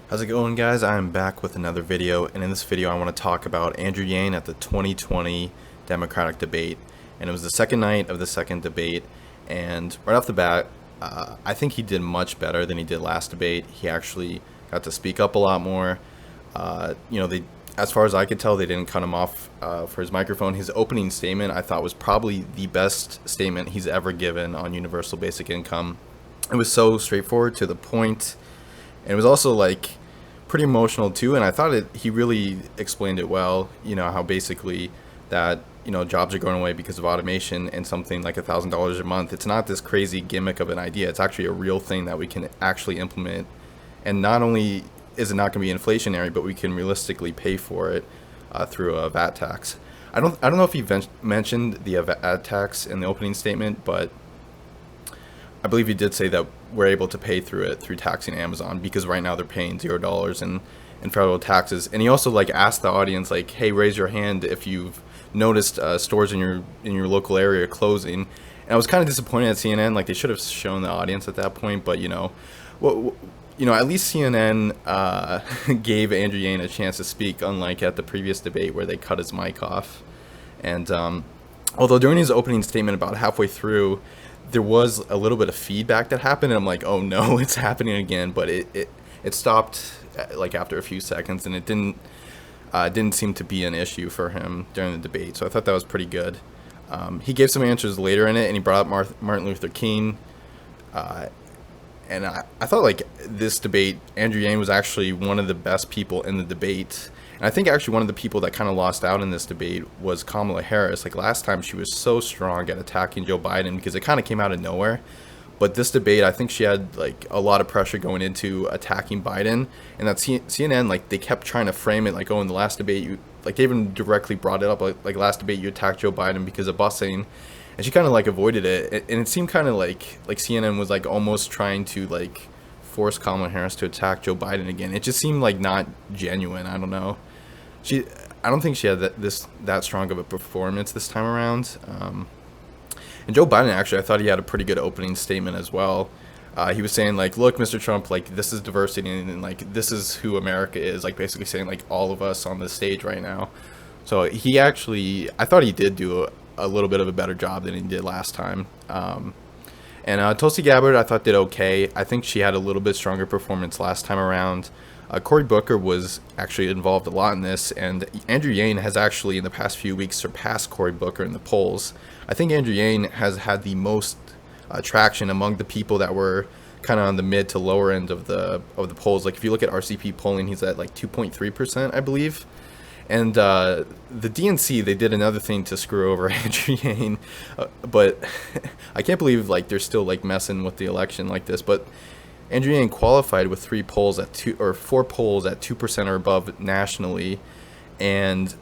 How's it going, guys? I'm back with another video, and in this video I want to talk about Andrew Yang at the 2020 Democratic debate. And it was the second night of the second debate, and right off the bat, I think he did much better than he did last debate. He actually got to speak up a lot more. As far as I could tell, they didn't cut him off for his microphone. His opening statement, I thought, was probably the best statement he's ever given on universal basic income. It was so straightforward, to the point, and it was also like pretty emotional too. And I thought he really explained it well. You know how basically that jobs are going away because of automation, and something like $1,000 a month. It's not this crazy gimmick of an idea. It's actually a real thing that we can actually implement. And not only is it not going to be inflationary, but we can realistically pay for it through a VAT tax. I don't know if he mentioned the VAT tax in the opening statement, but I believe he did say that we're able to pay through it through taxing Amazon, because right now they're paying $0 in federal taxes. And he also asked the audience hey, raise your hand if you've noticed stores in your local area closing. And I was kind of disappointed at CNN. They should have shown the audience at that point. But at least CNN gave Andrew Yang a chance to speak, unlike at the previous debate where they cut his mic off. And although during his opening statement, about halfway through, there was a little bit of feedback that happened, and I'm like, oh no, it's happening again. But it stopped after a few seconds, and it didn't seem to be an issue for him during the debate. So I thought that was pretty good. He gave some answers later in it, and he brought up Martin Luther King. And I thought this debate, Andrew Yang was actually one of the best people in the debate. And I think actually one of the people that kind of lost out in this debate was Kamala Harris. Last time, she was so strong at attacking Joe Biden because it kind of came out of nowhere. But this debate, I think she had a lot of pressure going into attacking Biden. And that CNN, they kept trying to frame it oh, in the last debate, they even directly brought it up, last debate you attacked Joe Biden because of busing. And she kind of avoided it. And it seemed kind of like CNN was almost trying to force Kamala Harris to attack Joe Biden again. It just seemed not genuine. I don't know. I don't think she had that strong of a performance this time around. And Joe Biden, actually, I thought he had a pretty good opening statement as well. He was saying look, Mr. Trump, this is diversity, and this is who America is. Basically saying all of us on the stage right now. So he actually, I thought he did do a little bit of a better job than he did last time. And Tulsi Gabbard, I thought, did okay. I think she had a little bit stronger performance last time around. Cory Booker was actually involved a lot in this, and Andrew Yang has actually in the past few weeks surpassed Cory Booker in the polls. I think Andrew Yang has had the most traction among the people that were kind of on the mid to lower end of the polls. If you look at RCP polling, he's at 2.3%, I believe. And the DNC, they did another thing to screw over Andrew Yang, but I can't believe they're still messing with the election like this. But Andrew Yang qualified with 4 polls at 2% or above nationally, and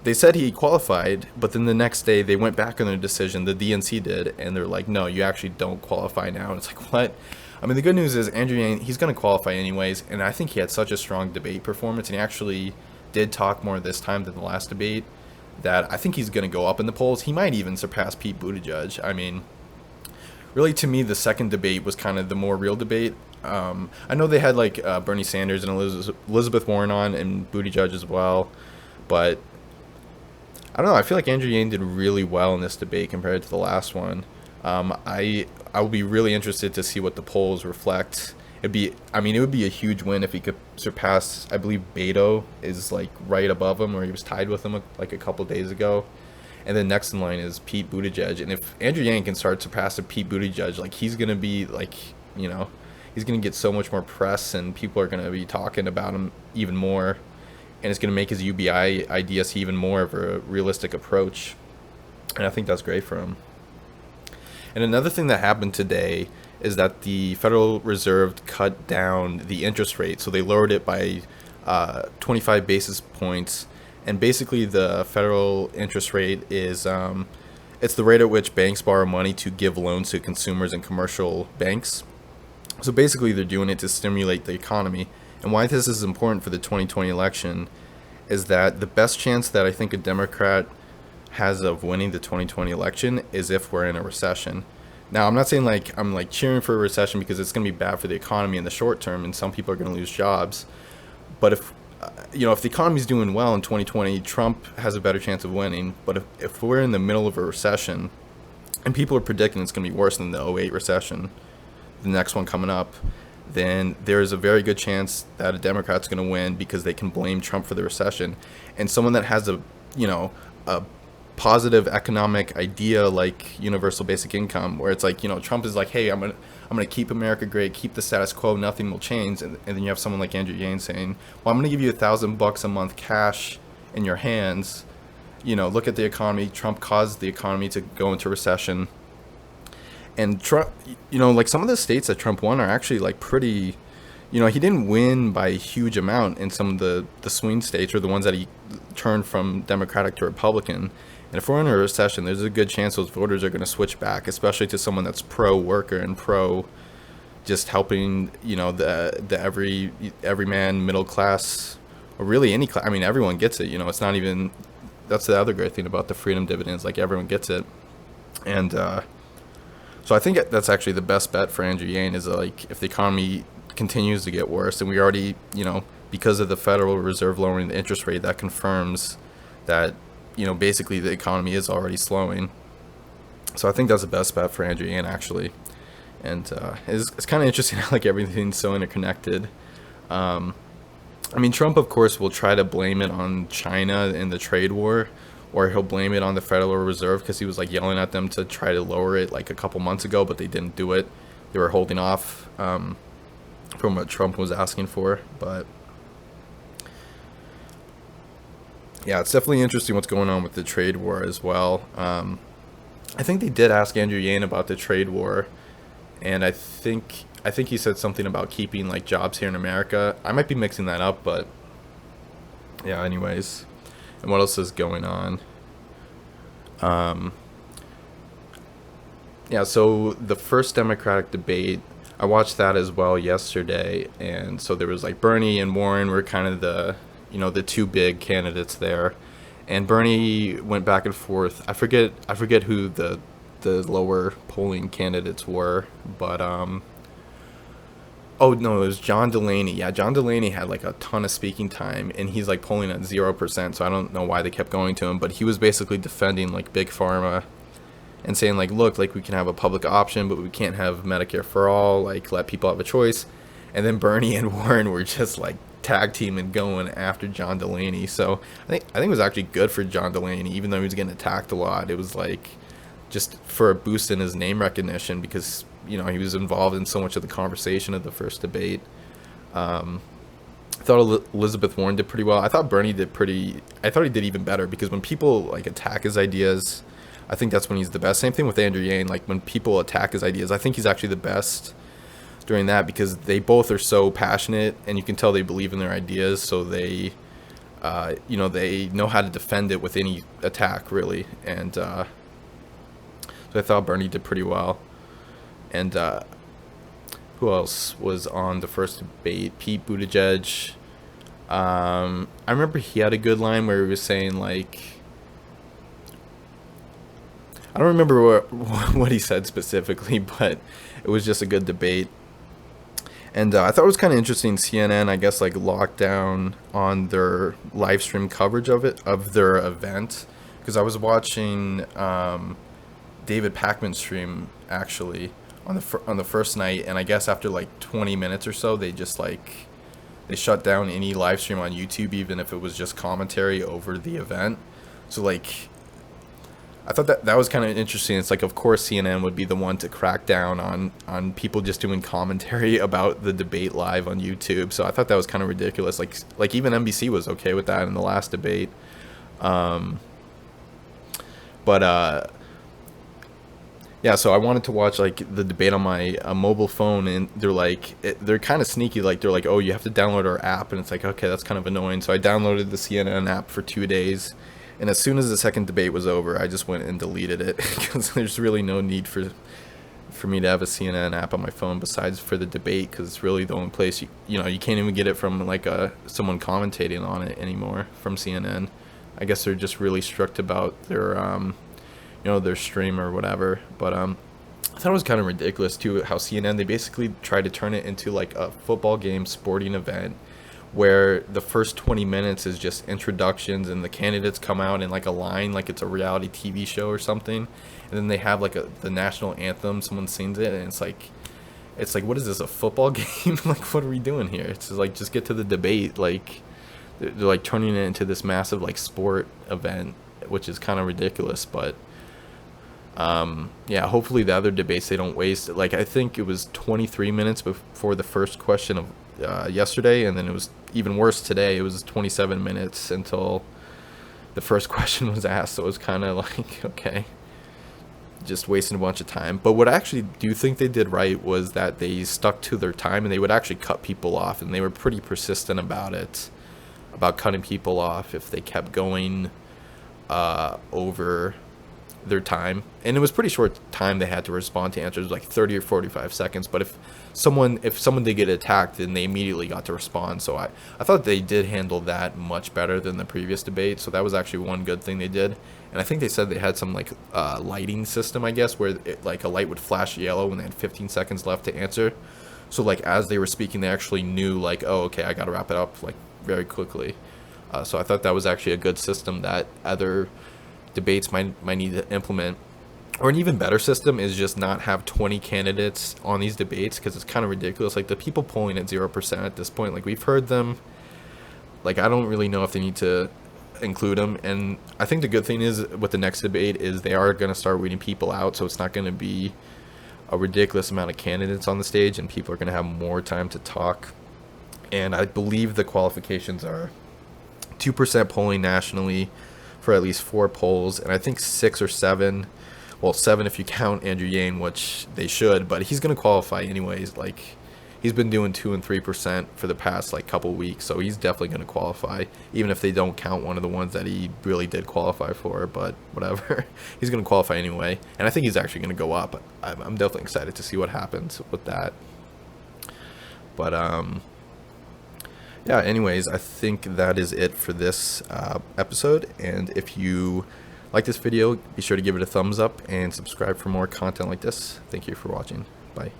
they said he qualified. But then the next day they went back on their decision. The DNC did, and they're like, no, you actually don't qualify now. And it's what? I mean, the good news is Andrew Yang, he's going to qualify anyways, and I think he had such a strong debate performance, and he actually did talk more this time than the last debate, that I think he's going to go up in the polls. He might even surpass Pete Buttigieg. I mean, really, to me, the second debate was kind of the more real debate. I know they had Bernie Sanders and Elizabeth Warren on, and Buttigieg as well, but I don't know. I feel like Andrew Yang did really well in this debate compared to the last one. I will be really interested to see what the polls reflect. It would be a huge win if he could surpass. I believe Beto is right above him, or he was tied with him a couple days ago. And then next in line is Pete Buttigieg. And if Andrew Yang can start surpassing Pete Buttigieg, he's going to be he's going to get so much more press, and people are going to be talking about him even more. And it's going to make his UBI idea see even more of a realistic approach. And I think that's great for him. And another thing that happened today is that the Federal Reserve cut down the interest rate. So they lowered it by 25 basis points. And basically the federal interest rate is it's the rate at which banks borrow money to give loans to consumers and commercial banks. So basically they're doing it to stimulate the economy. And why this is important for the 2020 election is that the best chance that I think a Democrat has of winning the 2020 election is if we're in a recession. Now, I'm not saying I'm cheering for a recession, because it's going to be bad for the economy in the short term, and some people are going to lose jobs. But if the economy's doing well in 2020, Trump has a better chance of winning. But if we're in the middle of a recession, and people are predicting it's going to be worse than the '08 recession, the next one coming up, then there's a very good chance that a Democrat's going to win because they can blame Trump for the recession. And someone that has a positive economic idea like universal basic income, where it's like, Trump is like, hey, I'm gonna keep America great, keep the status quo, nothing will change, and then you have someone like Andrew Yang saying, well, I'm gonna give you $1,000 a month cash in your hands. Look at the economy. Trump caused the economy to go into recession. And Trump, like some of the states that Trump won are actually like pretty, he didn't win by a huge amount in some of the swing states, or the ones that he turned from Democratic to Republican. And if we're in a recession, there's a good chance those voters are going to switch back, especially to someone that's pro-worker and pro just helping, the everyman, middle class, or really any class. I mean, everyone gets it. It's not even, that's the other great thing about the freedom dividends. Like, everyone gets it. And so I think that's actually the best bet for Andrew Yang, is like, if the economy continues to get worse, and we already, because of the Federal Reserve lowering the interest rate, that confirms that, basically the economy is already slowing. So I think that's the best bet for Andrew Yang, actually. And it's kind of interesting how like everything's so interconnected. I mean, Trump, of course, will try to blame it on China and the trade war, or he'll blame it on the Federal Reserve because he was like yelling at them to try to lower it like a couple months ago, but they didn't do it. They were holding off from what Trump was asking for. But yeah, it's definitely interesting what's going on with the trade war as well. I think they did ask Andrew Yang about the trade war, and I think he said something about keeping like jobs here in America. I might be mixing that up, but yeah. Anyways, and what else is going on? Yeah. So the first Democratic debate, I watched that as well yesterday, and so there was like Bernie and Warren were kind of the two big candidates there, and Bernie went back and forth. I forget who the lower polling candidates were, but oh no, it was John Delaney. Yeah, John Delaney had like a ton of speaking time, and he's like polling at 0%. So I don't know why they kept going to him, but he was basically defending like big pharma and saying like, look, like we can have a public option, but we can't have Medicare for all. Like, let people have a choice. And then Bernie and Warren were just like tag team and going after John Delaney. So I think it was actually good for John Delaney, even though he was getting attacked a lot. It was like just for a boost in his name recognition, because he was involved in so much of the conversation of the first debate. I thought Elizabeth Warren did pretty well. I thought Bernie did I thought he did even better, because when people like attack his ideas, I think that's when he's the best. Same thing with Andrew Yang. Like, when people attack his ideas, I think he's actually the best during that, because they both are so passionate, and you can tell they believe in their ideas, so they they know how to defend it with any attack, really. And so I thought Bernie did pretty well. And who else was on the first debate? Pete Buttigieg. I remember he had a good line where he was saying like, I don't remember what he said specifically, but it was just a good debate. And I thought it was kind of interesting. CNN, I guess, like locked down on their live stream coverage of their event, because I was watching David Pakman's stream actually on the first night, and I guess after like 20 minutes or so, they just like they shut down any live stream on YouTube, even if it was just commentary over the event. So like, I thought that was kind of interesting. It's like, of course, CNN would be the one to crack down on people just doing commentary about the debate live on YouTube. So I thought that was kind of ridiculous. Like even NBC was okay with that in the last debate. Yeah, so I wanted to watch like the debate on my mobile phone, and they're kind of sneaky. Like, they're like, oh, you have to download our app, and it's like, okay, that's kind of annoying. So I downloaded the CNN app for 2 days. And as soon as the second debate was over, I just went and deleted it, because there's really no need for me to have a CNN app on my phone besides for the debate, because it's really the only place you can't even get it from like someone commentating on it anymore from CNN. I guess they're just really strict about their their stream or whatever. But I thought it was kind of ridiculous too how CNN, they basically tried to turn it into like a football game sporting event, where the first 20 minutes is just introductions and the candidates come out in like a line like it's a reality TV show or something, and then they have like the national anthem, someone sings it, and it's like what is this, a football game? Like what are we doing here? It's just get to the debate. Like they're like turning it into this massive like sport event, which is kind of ridiculous. But yeah, hopefully the other debates they don't waste. Like I think it was 23 minutes before the first question of yesterday, and then it was even worse today. It was 27 minutes until the first question was asked. So it was kind of like, okay, just wasting a bunch of time. But what I actually do think they did right was that they stuck to their time, and they would actually cut people off, and they were pretty persistent about it, about cutting people off if they kept going over their time. And it was pretty short time they had to respond to answers, like 30 or 45 seconds. But if someone did get attacked, then they immediately got to respond. So I thought they did handle that much better than the previous debate. So that was actually one good thing they did. And I think they said they had some like lighting system, I guess, where like a light would flash yellow when they had 15 seconds left to answer. So like as they were speaking, they actually knew like, oh, okay, I got to wrap it up like very quickly. So I thought that was actually a good system that other debates might need to implement. Or an even better system is just not have 20 candidates on these debates, because it's kind of ridiculous. Like the people polling at 0% at this point, like we've heard them. Like I don't really know if they need to include them. And I think the good thing is with the next debate is they are going to start weeding people out, so it's not going to be a ridiculous amount of candidates on the stage, and people are going to have more time to talk. And I believe the qualifications are 2% polling nationally for at least 4 polls, and I think 6 or 7, well 7 if you count Andrew Yang, which they should, but he's going to qualify anyways. Like he's been doing 2 and 3% for the past like couple weeks, so he's definitely going to qualify, even if they don't count one of the ones that he really did qualify for. But whatever, he's going to qualify anyway, and I think he's actually going to go up. I'm definitely excited to see what happens with that. But yeah, anyways, I think that is it for this episode. And if you like this video, be sure to give it a thumbs up and subscribe for more content like this. Thank you for watching. Bye.